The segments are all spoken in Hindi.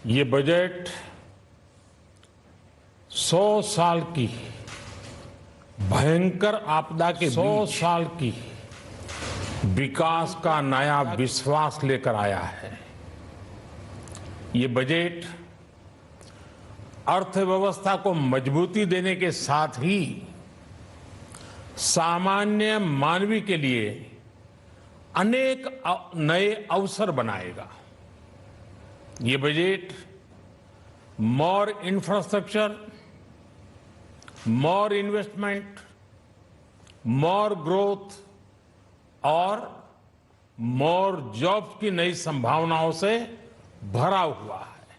ये बजट 100 साल की भयंकर आपदा के 100 साल की विकास का नया विश्वास लेकर आया है। ये बजट अर्थव्यवस्था को मजबूती देने के साथ ही सामान्य मानवी के लिए अनेक नए अवसर बनाएगा। ये बजट मोर इंफ्रास्ट्रक्चर, मोर इन्वेस्टमेंट, मोर ग्रोथ और मोर जॉब्स की नई संभावनाओं से भरा हुआ है।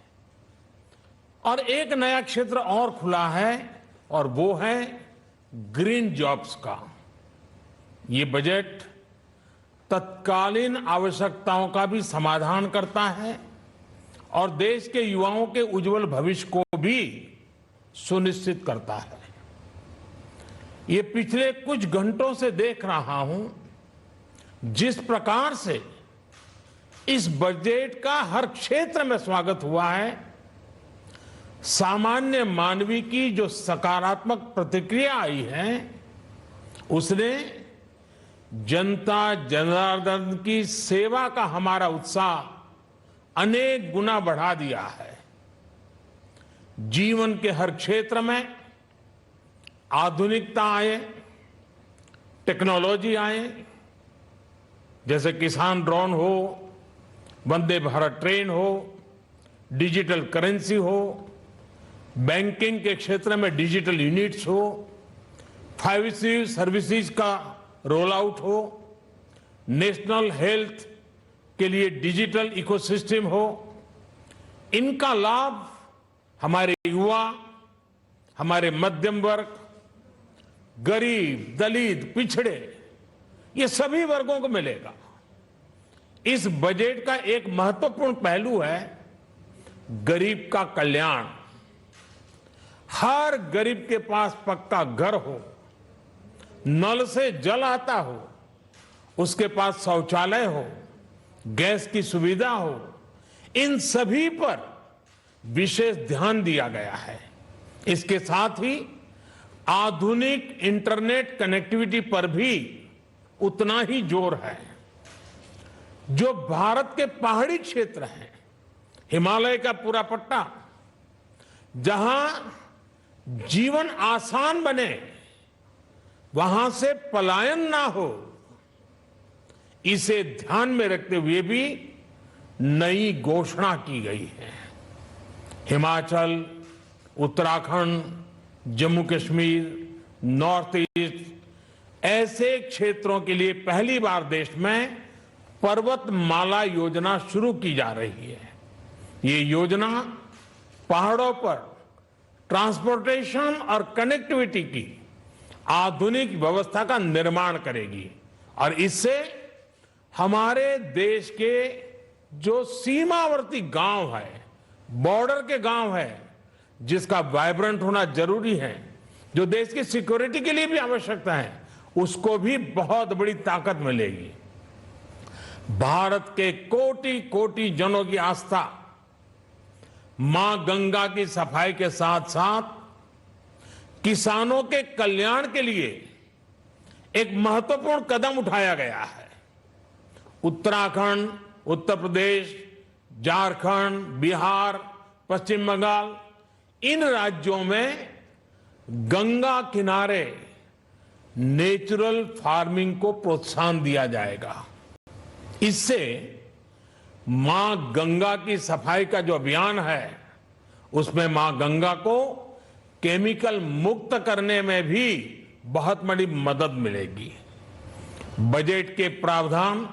और एक नया क्षेत्र और खुला है और वो है ग्रीन जॉब्स का। ये बजट तत्कालीन आवश्यकताओं का भी समाधान करता है और देश के युवाओं के उज्जवल भविष्य को भी सुनिश्चित करता है। ये पिछले कुछ घंटों से देख रहा हूं जिस प्रकार से इस बजट का हर क्षेत्र में स्वागत हुआ है। सामान्य मानवी की जो सकारात्मक प्रतिक्रिया आई है उसने जनता जनार्दन की सेवा का हमारा उत्साह अनेक गुना बढ़ा दिया है। जीवन के हर क्षेत्र में आधुनिकता आए, टेक्नोलॉजी आए, जैसे किसान ड्रोन हो, वंदे भारत ट्रेन हो, डिजिटल करेंसी हो, बैंकिंग के क्षेत्र में डिजिटल यूनिट्स हो, 5G सर्विसेज का रोल आउट हो, नेशनल हेल्थ के लिए डिजिटल इकोसिस्टम हो। इनका लाभ हमारे युवा, हमारे मध्यम वर्ग, गरीब, दलित, पिछड़े, ये सभी वर्गों को मिलेगा। इस बजट का एक महत्वपूर्ण पहलू है गरीब का कल्याण। हर गरीब के पास पक्का घर हो, नल से जल आता हो, उसके पास शौचालय हो, गैस की सुविधा हो, इन सभी पर विशेष ध्यान दिया गया है। इसके साथ ही आधुनिक इंटरनेट कनेक्टिविटी पर भी उतना ही जोर है। जो भारत के पहाड़ी क्षेत्र हैं, हिमालय का पूरा पट्टा, जहां जीवन आसान बने, वहां से पलायन ना हो, इसे ध्यान में रखते हुए भी नई घोषणा की गई है। हिमाचल, उत्तराखंड, जम्मू कश्मीर, नॉर्थ ईस्ट ऐसे क्षेत्रों के लिए पहली बार देश में पर्वतमाला योजना शुरू की जा रही है। ये योजना पहाड़ों पर ट्रांसपोर्टेशन और कनेक्टिविटी की आधुनिक व्यवस्था का निर्माण करेगी और इससे हमारे देश के जो सीमावर्ती गांव है, बॉर्डर के गांव है, जिसका वाइब्रेंट होना जरूरी है, जो देश की सिक्योरिटी के लिए भी आवश्यकता है, उसको भी बहुत बड़ी ताकत मिलेगी। भारत के कोटि कोटि जनों की आस्था मां गंगा की सफाई के साथ साथ किसानों के कल्याण के लिए एक महत्वपूर्ण कदम उठाया गया है। उत्तराखंड, उत्तर प्रदेश, झारखंड, बिहार, पश्चिम बंगाल, इन राज्यों में गंगा किनारे नेचुरल फार्मिंग को प्रोत्साहन दिया जाएगा। इससे मां गंगा की सफाई का जो अभियान है उसमें मां गंगा को केमिकल मुक्त करने में भी बहुत बड़ी मदद मिलेगी। बजट के प्रावधान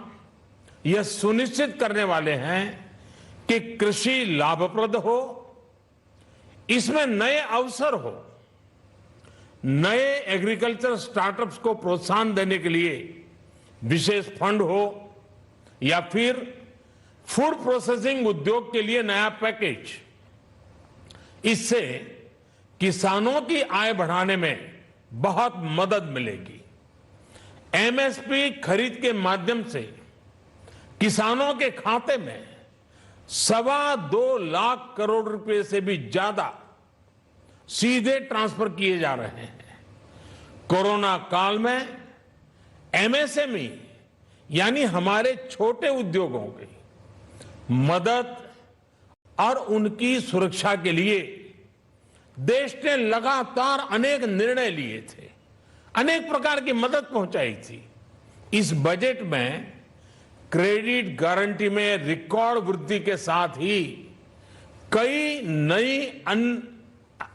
यह सुनिश्चित करने वाले हैं कि कृषि लाभप्रद हो, इसमें नए अवसर हो, नए एग्रीकल्चर स्टार्टअप्स को प्रोत्साहन देने के लिए विशेष फंड हो या फिर फूड प्रोसेसिंग उद्योग के लिए नया पैकेज। इससे किसानों की आय बढ़ाने में बहुत मदद मिलेगी। एमएसपी खरीद के माध्यम से किसानों के खाते में 2.25 लाख करोड़ रुपए से भी ज्यादा सीधे ट्रांसफर किए जा रहे हैं। कोरोना काल में एमएसएमई यानी हमारे छोटे उद्योगों की मदद और उनकी सुरक्षा के लिए देश ने लगातार अनेक निर्णय लिए थे, अनेक प्रकार की मदद पहुंचाई थी। इस बजट में क्रेडिट गारंटी में रिकॉर्ड वृद्धि के साथ ही कई नई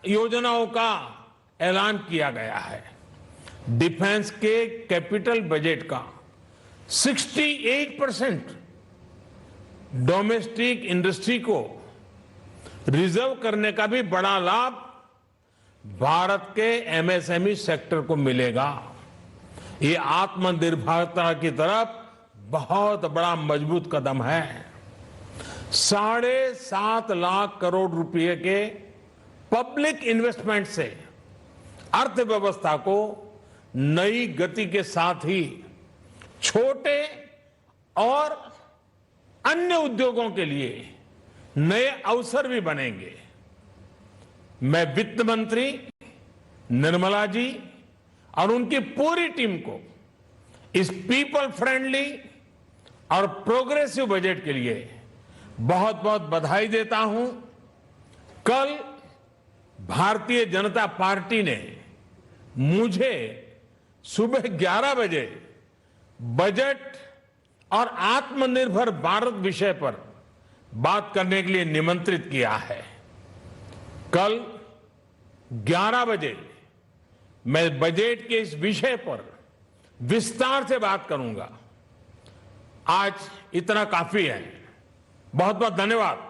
योजनाओं का ऐलान किया गया है। डिफेंस के कैपिटल बजट का 68% डोमेस्टिक इंडस्ट्री को रिजर्व करने का भी बड़ा लाभ भारत के एमएसएमई सेक्टर को मिलेगा। ये आत्मनिर्भरता की तरफ बहुत बड़ा मजबूत कदम है। 7.5 लाख करोड़ रुपए के पब्लिक इन्वेस्टमेंट से अर्थव्यवस्था को नई गति के साथ ही छोटे और अन्य उद्योगों के लिए नए अवसर भी बनेंगे। मैं वित्त मंत्री निर्मला जी और उनकी पूरी टीम को इस पीपल फ्रेंडली और प्रोग्रेसिव बजट के लिए बहुत बहुत बधाई देता हूं। कल भारतीय जनता पार्टी ने मुझे सुबह 11 बजे बजट और आत्मनिर्भर भारत विषय पर बात करने के लिए निमंत्रित किया है। कल 11 बजे मैं बजट के इस विषय पर विस्तार से बात करूंगा। आज इतना काफी है। बहुत बहुत धन्यवाद।